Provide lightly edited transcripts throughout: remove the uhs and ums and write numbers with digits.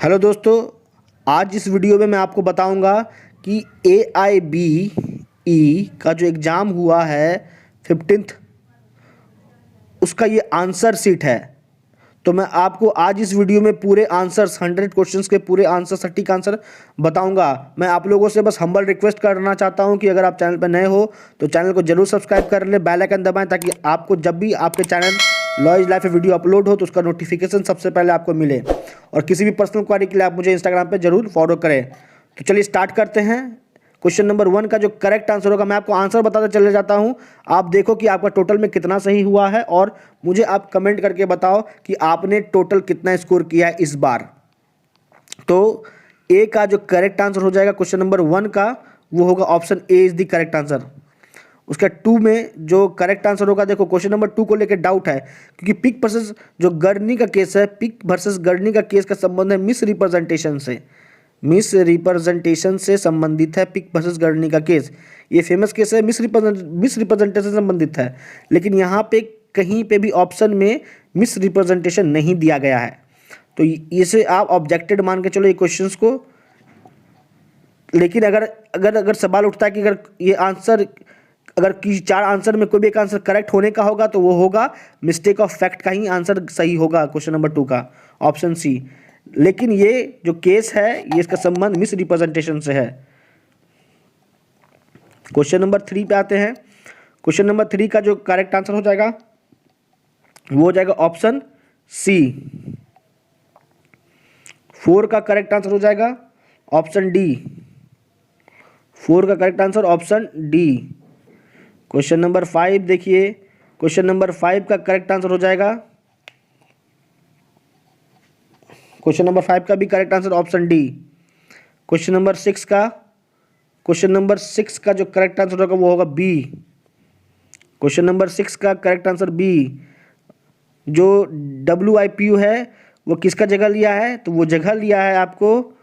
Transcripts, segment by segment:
Hello दोस्तों, आज इस वीडियो में मैं आपको बताऊंगा कि AIBE का जो एग्ज़ाम हुआ है 15th, उसका ये आंसर सीट है। तो मैं आपको आज इस वीडियो में पूरे आंसर्स 100 क्वेश्चंस के पूरे आंसर सटीक आंसर बताऊंगा। मैं आप लोगों से बस हम्बल रिक्वेस्ट करना चाहता हूं कि अगर आप चैनल पर नए हो तो चैनल को जरूर सब्सक्राइब कर ले, बेल आइकन दबाएं ताकि आपको जब भी आपके channel law is life video upload हो तो उसका नोटिफिकेशन सबसे पहले आपको मिले। और किसी भी पर्सनल क्वारी के लिए आप मुझे इंस्टाग्राम पर जरूर फॉलो करें। तो चलिए स्टार्ट करते हैं। क्वेश्चन नंबर 1 का जो करेक्ट आंसर होगा, मैं आपको आंसर बताते चले जाता हूं। आप देखो कि आपका टोटल में कितना सही हुआ है और मुझे आप कमेंट करके बताओ कि आपने टोटल कितना स्कोर किया है इस बार। तो ए का जो करेक्ट आंसर हो जाएगा क्वेश्चन नंबर 1 का, वो होगा option A is the correct answer. उसका 2 में जो करेक्ट आंसर होगा, देखो क्वेश्चन नंबर 2 को लेकर डाउट है क्योंकि पिक वर्सेस जो गर्नी का केस है, पिक वर्सेस गर्नी का केस का संबंध है मिस रिप्रेजेंटेशन से। मिस रिप्रेजेंटेशन से संबंधित है पिक वर्सेस गर्नी का केस। ये फेमस केस है, मिस रिप्रेजेंटेशन से संबंधित है, लेकिन यहाँ पे कहीं पे भी ऑप्शन में मिस रिप्रेजेंटेशन नहीं दिया गया है। तो इसे आप ऑब्जेक्टेड मान के चलो ये क्वेश्चंस को। लेकिन अगर अगर अगर सवाल उठता है कि अगर ये आंसर, अगर किसी 4 आंसर में कोई भी एक आंसर करेक्ट होने का होगा तो वो होगा मिस्टेक ऑफ फैक्ट का ही आंसर सही होगा, क्वेश्चन नंबर 2 का ऑप्शन सी। लेकिन ये जो केस है ये इसका संबंध मिस रिप्रेजेंटेशन से है। क्वेश्चन नंबर 3 पे आते हैं। क्वेश्चन नंबर 3 का जो करेक्ट आंसर हो जाएगा वो हो जाएगा ऑप्शन सी। 4 का करेक्ट आंसर हो जाएगा ऑप्शन डी। 4 का correct answer option D. Question number 5 देखिए, क्वेश्चन नंबर 5 का करेक्ट आंसर हो जाएगा, क्वेश्चन नंबर 5 का भी correct answer option D. Question number 6 का, क्वेश्चन नंबर 6 का जो करेक्ट आंसर होगा वो होगा बी। क्वेश्चन नंबर 6 का करेक्ट आंसर बी। जो WIPU है वो किसका जगह लिया है, तो वो जगह लिया है आपको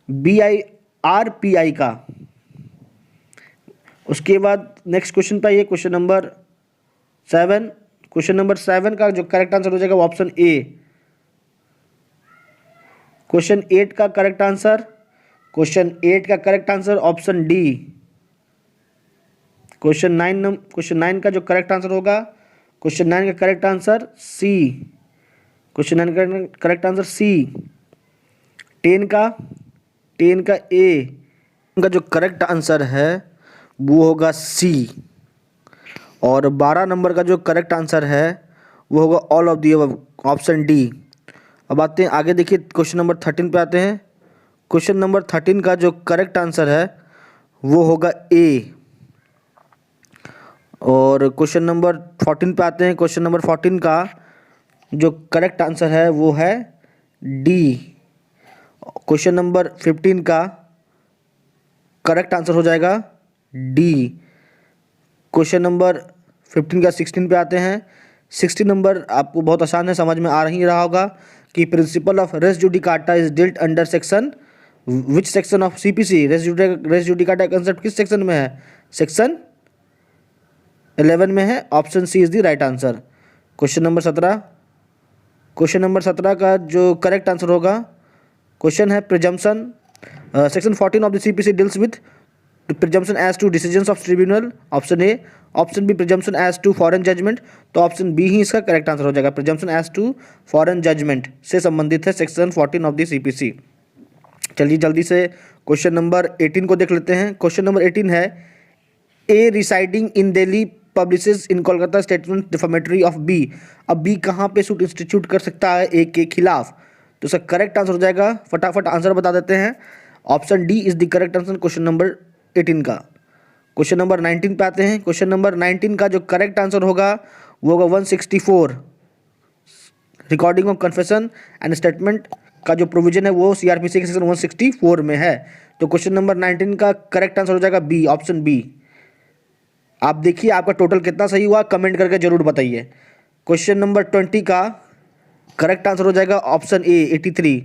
BIRPI का। उसके बाद नेक्स्ट क्वेश्चन पर ये क्वेश्चन नंबर 7। क्वेश्चन नंबर 7 का जो करेक्ट आंसर हो जाएगा वो ऑप्शन ए। क्वेश्चन 8 का करेक्ट आंसर, क्वेश्चन 8 का correct answer option D. Question 9 का जो करेक्ट आंसर होगा, क्वेश्चन 9 का करेक्ट आंसर सी। क्वेश्चन 9 का करेक्ट आंसर सी। 10 का ए का जो करेक्ट आंसर है वो होगा सी। और 12 नंबर का जो करेक्ट आंसर है वो होगा all of the above, option D. अब आते हैं आगे, देखिए क्वेश्चन नंबर 13 पे आते हैं। क्वेश्चन नंबर 13 का जो करेक्ट आंसर है वो होगा ए। और क्वेश्चन नंबर 14 पे आते हैं। क्वेश्चन नंबर 14 का जो करेक्ट आंसर है वो है डी। क्वेश्चन नंबर 15 का करेक्ट आंसर हो जाएगा डी। क्वेश्चन नंबर 15 का 16 पे आते हैं। 16 नंबर आपको बहुत आसान है, समझ में आ ही रहा होगा कि principle of res judicata is dealt under section which section of CPC। Res judicata concept किस सेक्शन में है, सेक्शन 11 में है, option C is the right answer. Question number 17। Question number 17 का जो करेक्ट आंसर होगा, क्वेश्चन है presumption, section 14 of the CPC deals with presumption as to decisions of tribunal, option A. Option B presumption as to foreign judgment, तो option B ही इसका correct answer हो जाएगा। Presumption as to foreign judgment से संबंधित है section 14 of the CPC। चलिए जल्दी से क्वेश्चन नंबर 18 को देख लेते हैं। क्वेश्चन नंबर 18 है, A residing in Delhi publishes in Kolkata statement defamatory of B. अब बी कहाँ पे सूट इंस्टीट्यूट कर सकता है ए के खिलाफ, तो इसका करेक्ट आंसर हो जाएगा, फटाफट आंसर बता देते हैं, option D is the correct answer question number 18 का। क्वेश्चन नंबर 19 पे आते हैं। क्वेश्चन नंबर 19 का जो करेक्ट आंसर होगा वो होगा 164। Recording of confession and statement का जो प्रोविजन है वो CRPC के सेक्शन 164 में है। तो क्वेश्चन नंबर 19 का करेक्ट आंसर हो जाएगा बी, ऑप्शन बी। आप देखिए आपका टोटल कितना सही हुआ, कमेंट करके जरूर बताइए। क्वेश्चन नंबर 20 का करेक्ट आंसर हो जाएगा ऑप्शन ए 83।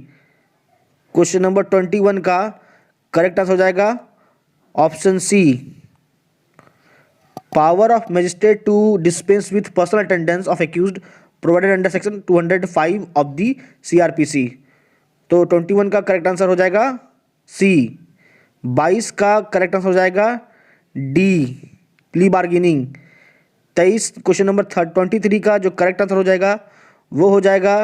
क्वेश्चन नंबर 21 का करेक्ट आंसर हो जाएगा option C. Power of magistrate to dispense with personal attendance of accused provided under section 205 of the CRPC। तो 21 का करेक्ट आंसर हो जाएगा सी। 22 का करेक्ट आंसर हो जाएगा D, plea bargaining. 23 question number 23 का जो करेक्ट आंसर हो जाएगा वो हो जाएगा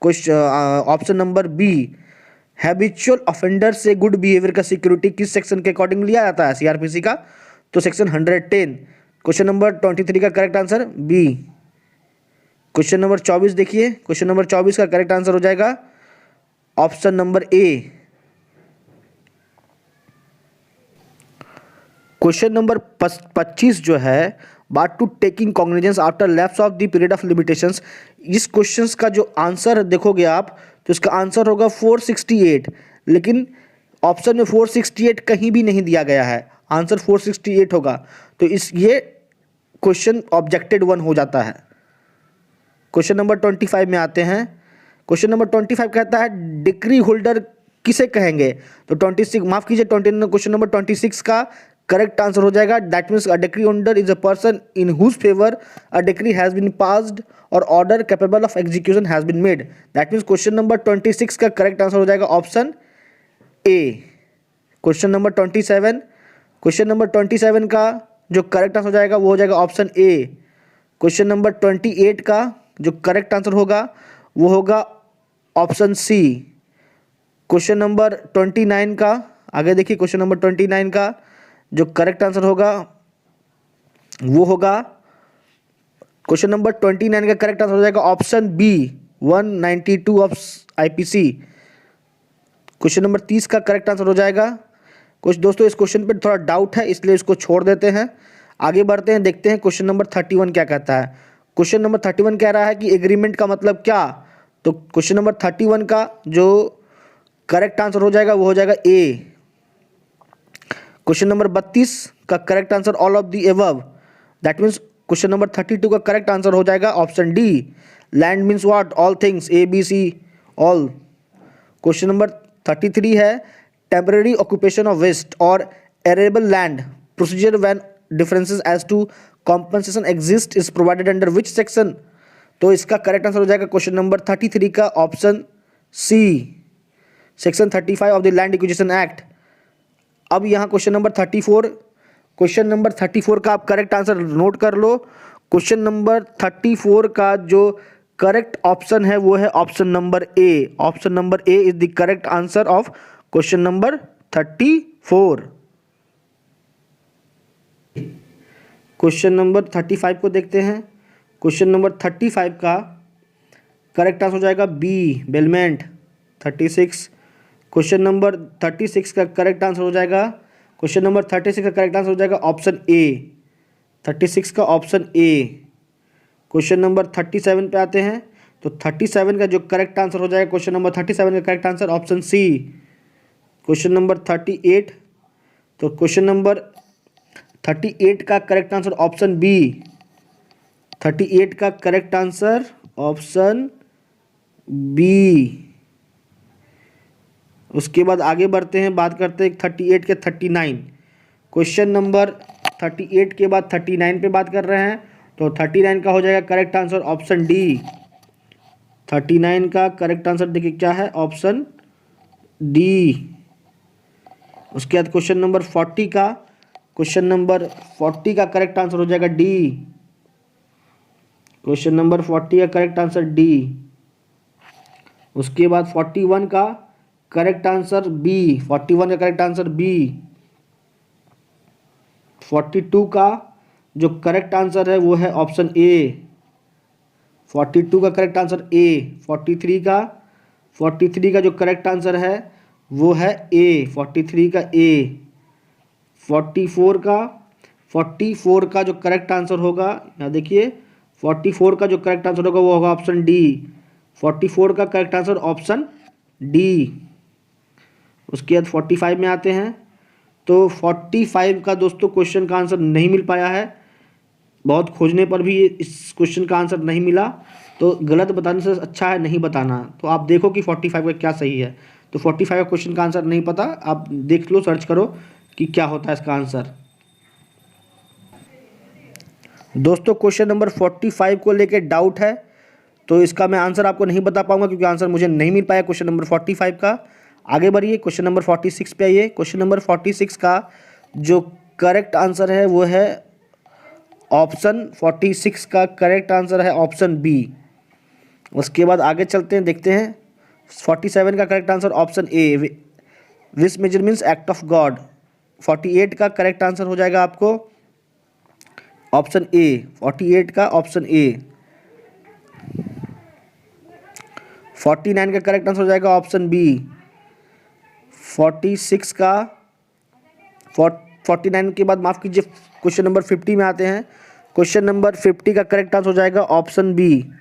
option number B, habitual offender से गुड बिहेवियर का सिक्योरिटी किस सेक्शन के अकॉर्डिंग लिया जाता है सीआरपीसी का, तो सेक्शन 110। क्वेश्चन नंबर 23 का correct answer B. Question number 24 देखिए, क्वेश्चन नंबर 24 का करेक्ट आंसर हो जाएगा option number A. Question number 25 जो है, बात to taking cognizance after lapse of the period of limitations, इस क्वेश्चन का जो आंसर देखोगे आप तो इसका आंसर होगा 468, लेकिन ऑप्शन में 468 कहीं भी नहीं दिया गया है, आंसर 468 होगा। तो इस ये क्वेश्चन ऑब्जेक्टेड 1 हो जाता है। क्वेश्चन नंबर 25 में आते हैं। क्वेश्चन नंबर 25 कहता है डिक्री होल्डर किसे कहेंगे, तो 26 माफ कीजिए 29 क्वेश्चन नंबर 26 का करेक्ट आंसर हो जाएगा that means a decree holder is a person in whose favour a decree has been passed और order capable of execution has been made. That means question number 26 का correct answer हो जाएगा option A. Question number 27, question number 27 का जो correct answer हो जाएगा वो हो जाएगा ऑप्शन ए। क्वेश्चन नंबर 28 का जो करेक्ट आंसर होगा वो होगा ऑप्शन सी। क्वेश्चन नंबर 29 का आगे देखिए, क्वेश्चन नंबर 29 का जो करेक्ट आंसर होगा वो होगा क्वेश्चन नंबर 29 का करेक्ट आंसर हो जाएगा option B 192 of IPC. Question number 30 का करेक्ट आंसर हो जाएगा। कुछ दोस्तों इस क्वेश्चन पे थोड़ा डाउट है इसलिए इसको छोड़ देते हैं, आगे बढ़ते हैं, देखते हैं क्वेश्चन नंबर 31 क्या कहता है। क्वेश्चन नंबर 31 कह रहा है कि एग्रीमेंट का मतलब क्या, तो क्वेश्चन नंबर 31 का जो करेक्ट आंसर हो जाएगा वो हो जाएगा ए। क्वेश्चन नंबर 32 का correct answer all of the above, that means question number 32 का करेक्ट आंसर हो जाएगा option D, land means what, all things, A B C all. Question number 33 है टेम्पररी ऑक्यूपेशन ऑफ वेस्ट और arable land procedure when differences as to compensation exist is provided under which section, तो इसका correct answer हो जाएगा question number 33 का option C, section 35 of the land acquisition act. अब यहाँ question number 34, question number 34 का आप करेक्ट आंसर नोट कर लो। क्वेश्चन नंबर 34 का जो करेक्ट ऑप्शन है वो है option number A. Option number A is the correct answer of question number 34। Question number 35 को देखते हैं। क्वेश्चन नंबर 35 का करेक्ट आंसर हो जाएगा बी, बेलमेंट। 36 क्वेश्चन नंबर 36 का करेक्ट आंसर हो जाएगा, क्वेश्चन नंबर 36 का करेक्ट आंसर हो जाएगा ऑप्शन ए, 36 का ऑप्शन ए। क्वेश्चन नंबर 37 पे आते हैं, तो 37 का जो करेक्ट आंसर हो जाएगा क्वेश्चन नंबर 37 का correct answer option C. Question number 38, तो क्वेश्चन नंबर 38 का करेक्ट आंसर ऑप्शन बी, 38 का करेक्ट आंसर ऑप्शन बी। उसके बाद आगे बढ़ते हैं, बात करते हैं 38 के 39। क्वेश्चन नंबर 38 के बाद 39 पे बात कर रहे हैं, तो 39 का हो जाएगा करेक्ट आंसर ऑप्शन डी। 39 का करेक्ट आंसर देखिए क्या है, ऑप्शन डी। उसके बाद क्वेश्चन नंबर 40 का, क्वेश्चन नंबर 40 का करेक्ट आंसर हो जाएगा डी। क्वेश्चन नंबर 40 का करेक्ट आंसर डी। उसके बाद 41 का करेक्ट आंसर बी, 41 का करेक्ट आंसर बी। 42 का जो करेक्ट आंसर है वो है ऑप्शन ए, 42 का करेक्ट आंसर ए। 43 का जो करेक्ट आंसर है वो है ए, 43 का ए। 44 का जो करेक्ट आंसर होगा, यहाँ देखिए 44 का जो करेक्ट आंसर होगा वो होगा ऑप्शन डी, 44 का करेक्ट आंसर ऑप्शन डी। उसके बाद 45 में आते हैं, तो 45 का दोस्तों क्वेश्चन का आंसर नहीं मिल पाया है, बहुत खोजने पर भी इस क्वेश्चन का आंसर नहीं मिला, तो गलत बताने से अच्छा है नहीं बताना। तो आप देखो कि 45 का क्या सही है, तो 45 का क्वेश्चन का आंसर नहीं पता, आप देख लो, सर्च करो कि क्या होता है इसका आंसर। दोस्तों क्वेश्चन नंबर 45 को लेके डाउट है तो इसका मैं आंसर आपको नहीं बता पाऊंगा क्योंकि आंसर मुझे नहीं मिल पाया क्वेश्चन नंबर 45 का। आगे बढ़िए, क्वेश्चन नंबर 46 पे आइए। क्वेश्चन नंबर 46 का जो करेक्ट आंसर है वो है ऑप्शन 46 का करेक्ट आंसर है ऑप्शन बी। उसके बाद आगे चलते हैं, देखते हैं 47 का correct answer option A, vis major means act of God. 48 का करेक्ट आंसर हो जाएगा आपको ऑप्शन ए, 48 का ऑप्शन ए। 49 का करेक्ट आंसर हो जाएगा ऑप्शन बी। 46 का 49 के बाद माफ़ कीजिए क्वेश्चन नंबर 50 में आते हैं। क्वेश्चन नंबर 50 का करेक्ट आंसर हो जाएगा ऑप्शन बी।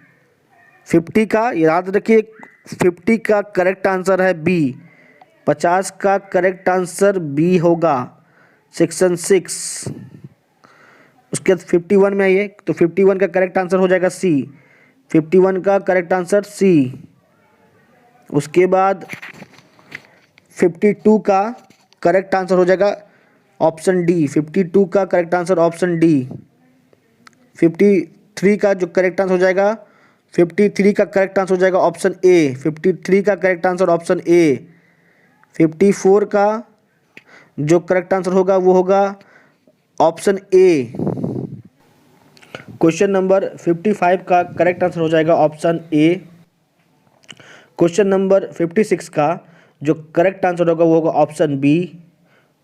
50 का याद रखिए, 50 का करेक्ट आंसर है बी। 50 का करेक्ट आंसर बी होगा, सेक्शन 6। उसके बाद 51 में आइए, तो 51 का करेक्ट आंसर हो जाएगा सी। 51 का करेक्ट आंसर सी। उसके बाद 52 का करेक्ट आंसर हो जाएगा ऑप्शन डी। 52 का करेक्ट आंसर ऑप्शन डी। 53 का जो करेक्ट आंसर हो जाएगा, 53 का करेक्ट आंसर हो जाएगा ऑप्शन ए। 53 का करेक्ट आंसर ऑप्शन ए। 54 का जो करेक्ट आंसर होगा वो होगा ऑप्शन ए। क्वेश्चन नंबर 55 का करेक्ट आंसर हो जाएगा ऑप्शन ए। क्वेश्चन नंबर 56 का जो करेक्ट आंसर होगा वो होगा ऑप्शन बी।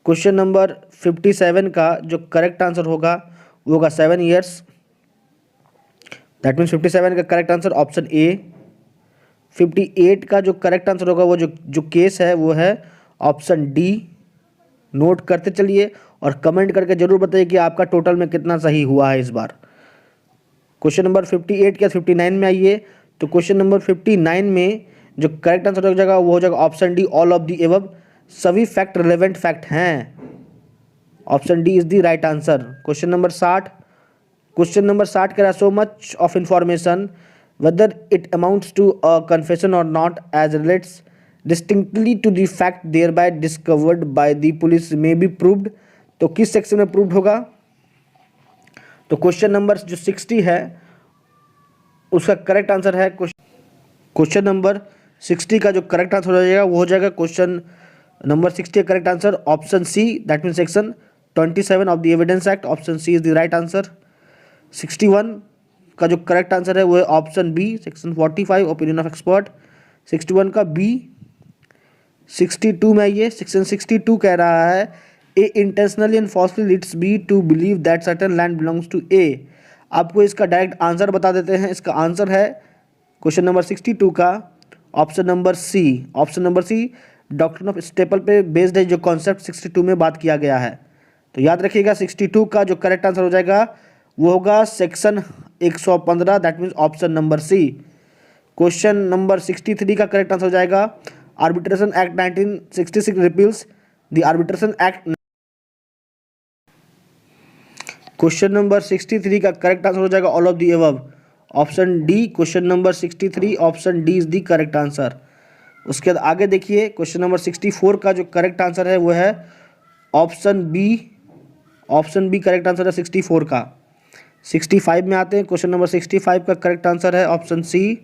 क्वेश्चन नंबर 57 का जो करेक्ट आंसर होगा वो होगा 7 ईयर्स, दैट मीन्स 57 का करेक्ट आंसर ऑप्शन ए। 58 का जो करेक्ट आंसर होगा वो जो केस है वो है ऑप्शन डी। नोट करते चलिए और कमेंट करके जरूर बताइए कि आपका टोटल में कितना सही हुआ है इस बार। क्वेश्चन नंबर 58 के 59 में आइए, तो क्वेश्चन नंबर 59 में जो करेक्ट आंसर हो जाएगा वो हो जाएगा option D, all of the above. सभी फैक्ट रिलेवेंट फैक्ट हैं, option D is the right answer. Question number 60, question number 60 कह रहा है so much of information whether it amounts to a confession और not as relates distinctly to the fact thereby discovered by the police may be proved. तो किस section में proved होगा? तो question number जो 60 है उसका करेक्ट आंसर है क्वेश्चन नंबर 60 का जो करेक्ट आंसर हो जाएगा वो हो जाएगा क्वेश्चन नंबर 60 का correct answer option C, that mean section 27 of the evidence act. Option C is the right answer. 61 का जो करेक्ट आंसर है वो है option B, section 45 opinion of expert. 61 का बी। 62 में आइए, सेक्शन 62 कह रहा है A intentionally and falsely leads B to believe that certain land belongs to A. आपको इसका डायरेक्ट आंसर बता देते हैं। इसका आंसर है क्वेश्चन नंबर 62 का option number C. Option number C doctrine of estoppel पे बेस्ड है जो कॉन्सेप्ट 62 में बात किया गया है। तो याद रखिएगा 62 का जो करेक्ट आंसर हो जाएगा वो होगा section 115, that means option number C. Question number 63 का करेक्ट आंसर हो जाएगा arbitration act 1966 repeals the arbitration act. Question number 63 का करेक्ट आंसर हो जाएगा all of the above, option D. Question number 63 option D is the correct answer. उसके बाद आगे देखिए, क्वेश्चन नंबर 64 का जो करेक्ट आंसर है वो है option B. Option B correct answer है 64 का। 65 में आते हैं, क्वेश्चन नंबर 65 का करेक्ट आंसर है ऑप्शन सी।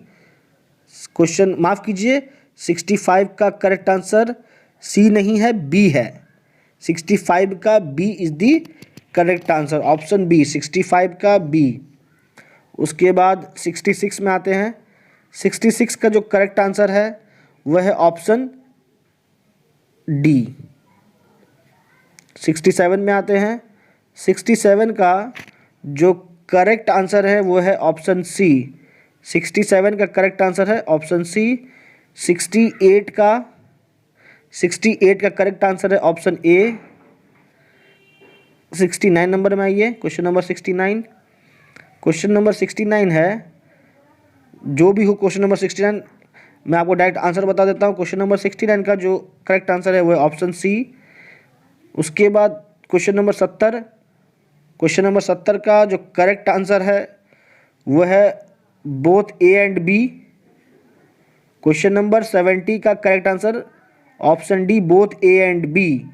क्वेश्चन माफ कीजिए, 65 का करेक्ट आंसर सी नहीं है, बी है। 65 का B is the correct answer, option B, 65 का बी। उसके बाद 66 में आते हैं। 66 का जो करेक्ट आंसर है वह है ऑप्शन डी। 67 में आते हैं। 67 का जो करेक्ट आंसर है वो है ऑप्शन सी। 67 का करेक्ट आंसर है ऑप्शन सी। 68 का करेक्ट आंसर है ऑप्शन ए। 69 नंबर में आइए, क्वेश्चन नंबर 69। क्वेश्चन नंबर 69 है, जो भी हो क्वेश्चन नंबर 69 मैं आपको डायरेक्ट आंसर बता देता हूँ। क्वेश्चन नंबर 69 का जो करेक्ट आंसर है वो है ऑप्शन सी। उसके बाद क्वेश्चन नंबर 70, क्वेश्चन नंबर 70 का जो करेक्ट आंसर है वो है both A and B. Question number 70 का correct answer option D, both A and B.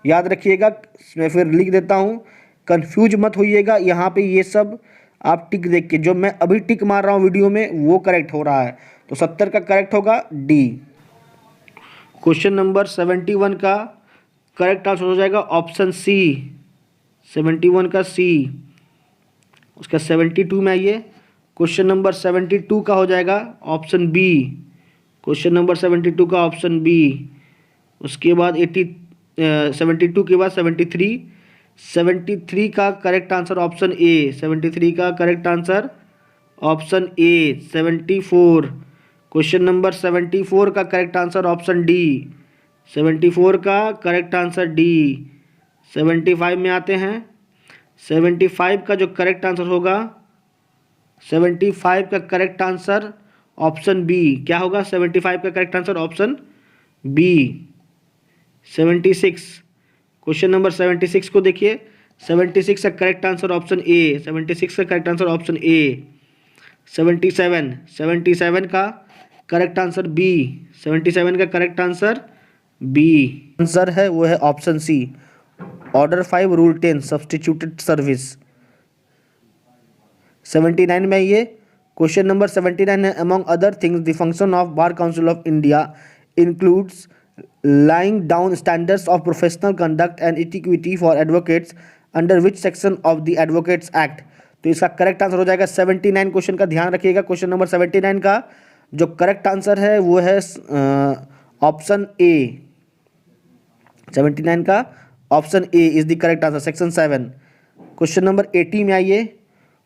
याद रखिएगा, मैं फिर लिख देता हूँ, कंफ्यूज मत होइएगा। यहाँ पे ये सब आप टिक देख के, जो मैं अभी टिक मार रहा हूँ वीडियो में वो करेक्ट हो रहा है, तो 70 का करेक्ट होगा डी। क्वेश्चन नंबर 71 का करेक्ट आंसर हो जाएगा ऑप्शन सी, 71 का सी। उसका 72 में आइए, क्वेश्चन नंबर 72 का हो जाएगा ऑप्शन बी, क्वेश्चन नंबर 72 का ऑप्शन बी। उसके बाद 72 के बाद 73 का करेक्ट आंसर ऑप्शन ए, 73 का करेक्ट आंसर ऑप्शन ए। 74, क्वेश्चन नंबर 74 का करेक्ट आंसर ऑप्शन डी, 74 का करेक्ट आंसर डी। 75 में आते हैं, 75 का जो करेक्ट आंसर होगा, 75 का करेक्ट आंसर ऑप्शन बी। क्या होगा 75 का correct answer option B. 76, question number 76 को देखिए, 76 का करेक्ट आंसर ऑप्शन ए, 76 का करेक्ट आंसर ऑप्शन ए। 77 का करेक्ट आंसर बी, 77 का करेक्ट आंसर बी। आंसर है वो है option C, order 5 rule 10 substituted service. 79 में ये क्वेश्चन नंबर 79 है, among other things the function of bar council of India includes laying down standards of professional conduct and equity for advocates under which section of the advocates act. तो इसका correct answer हो जाएगा 79 question का, ध्यान रखिएगा। Question number 79 का जो correct answer है वो है ऑप्शन ए, 79 का option A is the correct answer, section 7। Question number 80 में आइए,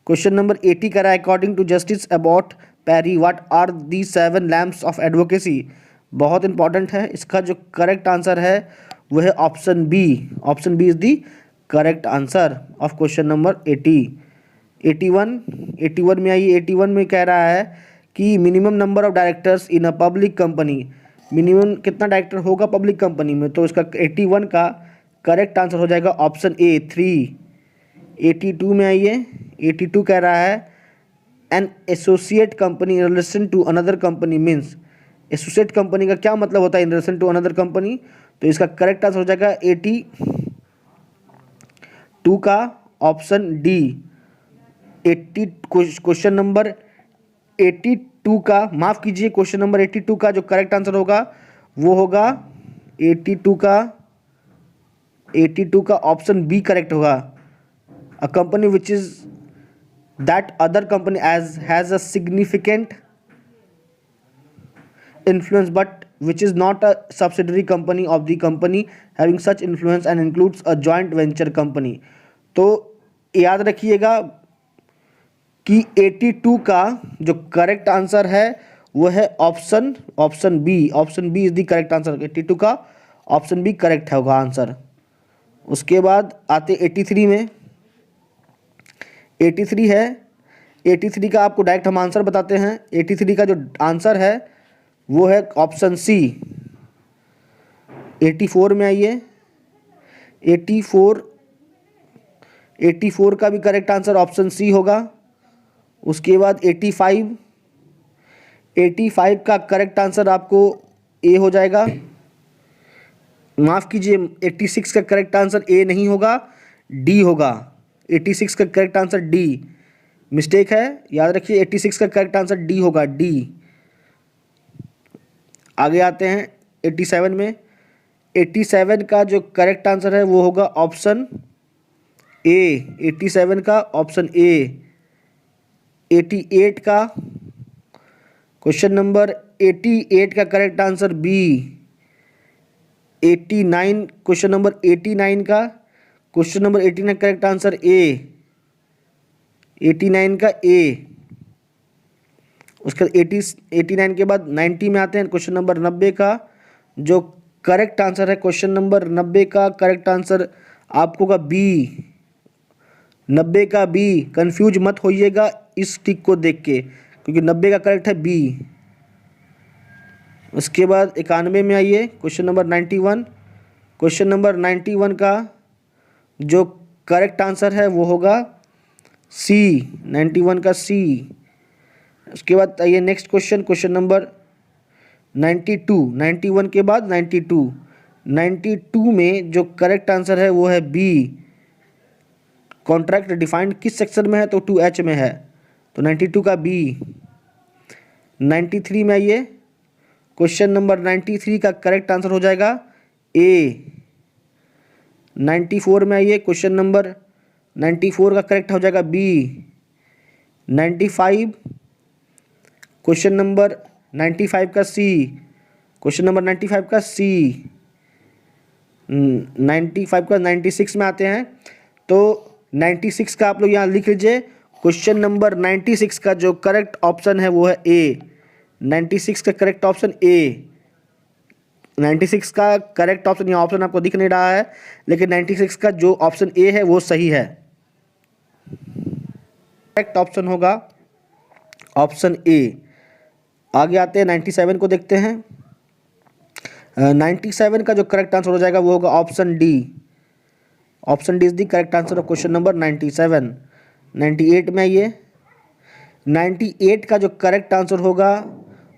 क्वेश्चन नंबर 80 कह रहा है according to justice Abbott Parry what are the 7 lamps of advocacy. बहुत इंपॉर्टेंट है, इसका जो करेक्ट आंसर है वो है option B, option B is the correct answer of question number 80। 81 में आइए, 81 में कह रहा है कि minimum number of directors in a public company, minimum कितना डायरेक्टर होगा पब्लिक कंपनी में, तो इसका 81 का करेक्ट आंसर हो जाएगा ऑप्शन ए 3। 82 में आइए, 82 कह रहा है an associate company in relation to another company means, associate company का क्या मतलब होता है in relation to another company, तो इसका करेक्ट आंसर हो जाएगा 82 का ऑप्शन डी। 80 क्वेश्चन नंबर 82 का, माफ़ कीजिए, क्वेश्चन नंबर 82 का जो करेक्ट आंसर होगा वो होगा 82 का ऑप्शन बी करेक्ट होगा। A company which is that other company as has a significant influence but which is not a subsidiary company of the company having such influence and includes a joint venture company। तो याद रखिएगा कि 82 का जो correct answer है वो है option B, option B is the correct answer. 82 का ऑप्शन बी करेक्ट है होगा आंसर। उसके बाद आते 83 में, 83 है, 83 का आपको डायरेक्ट हम आंसर बताते हैं। 83 का जो आंसर है वो है ऑप्शन सी। 84 में आइए, 84 का भी करेक्ट आंसर ऑप्शन सी होगा। उसके बाद 85 का करेक्ट आंसर आपको ए हो जाएगा, माफ़ कीजिए 86 का करेक्ट आंसर ए नहीं होगा, डी होगा। 86 का करेक्ट आंसर डी, मिस्टेक है, याद रखिए 86 का करेक्ट आंसर डी होगा, डी। आगे आते हैं 87 में, 87 का जो करेक्ट आंसर है वो होगा ऑप्शन ए, 87 का ऑप्शन ए। 88 का क्वेश्चन नंबर 88 का correct answer B. 89 question number 89 का question number 89 correct answer A, 89 का ए। उसके 89 के बाद 90 में आते हैं, क्वेश्चन नंबर 90 का जो करेक्ट आंसर है, क्वेश्चन नंबर 90 का करेक्ट आंसर आपको का बी, 90 का बी। कंफ्यूज मत होइएगा इस टिक को देख के, क्योंकि 90 का करेक्ट है बी। उसके बाद 91 में आइए, क्वेश्चन नंबर 91, क्वेश्चन नंबर 91 का जो करेक्ट आंसर है वो होगा सी, 91 का सी। उसके बाद आइए नेक्स्ट क्वेश्चन, क्वेश्चन नंबर 92, 91 के बाद 92 में जो करेक्ट आंसर है वो है बी, कॉन्ट्रैक्ट डिफाइंड किस सेक्शन में है, तो 2H में है, तो 92 का बी। 93 में आइए, क्वेश्चन नंबर 93 का करेक्ट आंसर हो जाएगा ए। 94 में आइए, क्वेश्चन नंबर 94 का करेक्ट हो जाएगा बी। 95, क्वेश्चन नंबर 95 का सी, क्वेश्चन नंबर 95 का सी। 95 का 96 में आते हैं, तो 96 का आप लोग यहाँ लिख लीजिए, क्वेश्चन नंबर 96 का जो करेक्ट ऑप्शन है वो है ए। 96 का करेक्ट ऑप्शन ए। 96 का करेक्ट ऑप्शन, यहाँ ऑप्शन आपको दिख नहीं रहा है, लेकिन 96 का जो ऑप्शन ए है वो सही है। करेक्ट ऑप्शन होगा ऑप्शन ए। आगे आते हैं 97 को देखते हैं। 97 का जो करेक्ट आंसर हो जाएगा वो होगा option D. Option D is the correct answer of question number 97। 98 में आइए, 98 का जो करेक्ट आंसर होगा,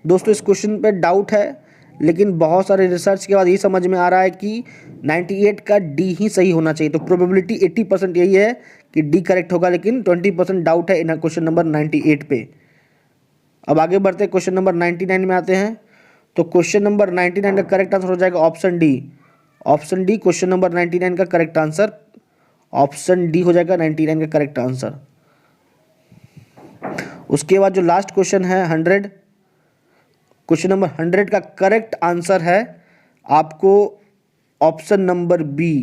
दोस्तों इस क्वेश्चन पे डाउट है, लेकिन बहुत सारे रिसर्च के बाद ये समझ में आ रहा है कि 98 का डी ही सही होना चाहिए। तो प्रोबेबिलिटी 80% यही है कि डी करेक्ट होगा, लेकिन 20% डाउट है इन क्वेश्चन नंबर 98 पे। अब आगे बढ़ते हैं, क्वेश्चन नंबर 99 में आते हैं। तो क्वेश्चन नंबर 99 का करेक्ट आंसर हो जाएगा option D. Option D question number 99 का करेक्ट आंसर, ऑप्शन डी हो जाएगा 99 का करेक्ट आंसर। उसके बाद जो लास्ट क्वेश्चन है 100, क्वेश्चन नंबर 100 का करेक्ट आंसर है आपको option number B.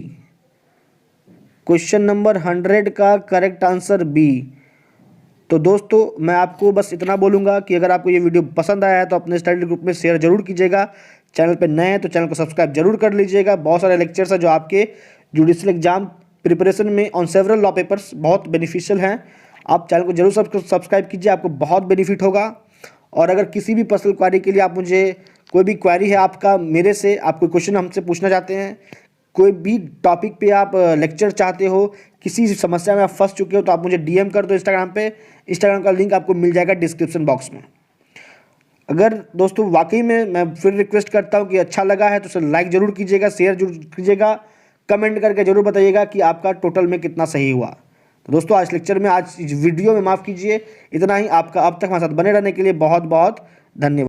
Question number 100 का करेक्ट आंसर बी। तो दोस्तों मैं आपको बस इतना बोलूँगा कि अगर आपको ये वीडियो पसंद आया है तो अपने स्टडी ग्रुप में शेयर जरूर कीजिएगा। चैनल पे नए हैं तो चैनल को सब्सक्राइब जरूर कर लीजिएगा। बहुत सारे लेक्चर्स हैं जो आपके जुडिशल एग्जाम प्रिपरेशन में ऑन सेवरल लॉ पेपर्स बहुत बेनिफिशियल हैं। आप चैनल को जरूर सब्सक्राइब कीजिए, आपको बहुत बेनिफिट होगा। और अगर किसी भी पर्सनल क्वेरी के लिए आप मुझे, कोई भी क्वेरी है आपका मेरे से, आप कोई क्वेश्चन हमसे पूछना चाहते हैं, कोई भी टॉपिक पे आप लेक्चर चाहते हो, किसी समस्या में आप फंस चुके हो, तो आप मुझे डीएम कर दो इंस्टाग्राम पे। इंस्टाग्राम का लिंक आपको मिल जाएगा डिस्क्रिप्शन बॉक्स में। अगर दोस्तों वाकई में मैं फिर रिक्वेस्ट करता हूँ कि अच्छा लगा है तो उसे लाइक ज़रूर कीजिएगा, शेयर जरूर कीजिएगा, कमेंट करके ज़रूर बताइएगा कि आपका टोटल में कितना सही हुआ। तो दोस्तों आज लेक्चर में, आज इस वीडियो में माफ़ कीजिए, इतना ही। आपका अब तक हमारे साथ बने रहने के लिए बहुत बहुत धन्यवाद।